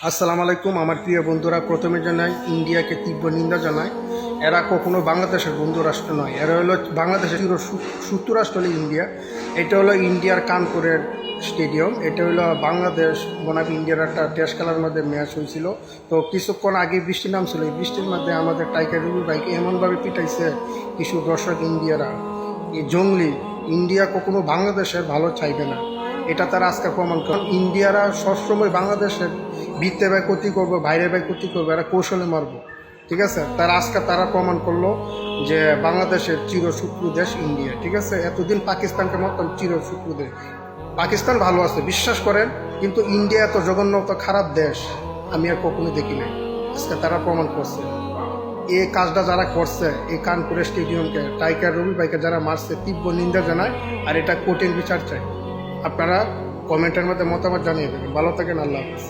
আসসালামু আলাইকুম আমার প্রিয় বন্ধুরা, প্রথমে জানাই ইন্ডিয়াকে তীব্র নিন্দা জানাই। এরা কখনো বাংলাদেশের বন্ধু রাষ্ট্র নয়, এরা হলো বাংলাদেশের শত্রু রাষ্ট্র হলো ইন্ডিয়া। এটা হলো ইন্ডিয়ার কানপুরের স্টেডিয়াম। এটা হলো বাংলাদেশ বনাম ইন্ডিয়ার একটা টেস্ট খেলার মধ্যে ম্যাচ হয়েছিল। তো কিছুক্ষণ আগে বৃষ্টি নামছিল, এই বৃষ্টির মধ্যে আমাদের টাইগার রবি ভাইকে এমনভাবে পিটাইছে কিছু দর্শক ইন্ডিয়ারা। এই জঙ্গলি ইন্ডিয়া কখনো বাংলাদেশের ভালো চাইবে না, এটা তারা আজকে প্রমাণ করে। ইন্ডিয়ারা সবসময় বাংলাদেশের ভিত্তে ভাই ক্ষতি করবো, বাইরে ভাই ক্ষতি করবো, এরা কৌশলে মারবো, ঠিক আছে। তারা আজকে তারা প্রমাণ করলো যে বাংলাদেশের চিরশত্রু দেশ ইন্ডিয়া, ঠিক আছে। এতদিন পাকিস্তানকে মতন চিরশত্রু দেশ। পাকিস্তান ভালো আছে বিশ্বাস করেন, কিন্তু ইন্ডিয়া এত জঘন্য এত খারাপ দেশ আমি আর কখনো দেখি নাই। আজকে তারা প্রমাণ করছে। এই কাজটা যারা করছে, এই কানপুরের স্টেডিয়ামকে টাইগার রবি ভাইকে যারা মারছে, তীব্র নিন্দা জানায়। আর এটা কঠিন বিচার চাই। আপনারা কমেন্টের মধ্যে মতামত জানিয়ে দেবেন। ভালো থাকেন, আল্লাহ হাফিজ।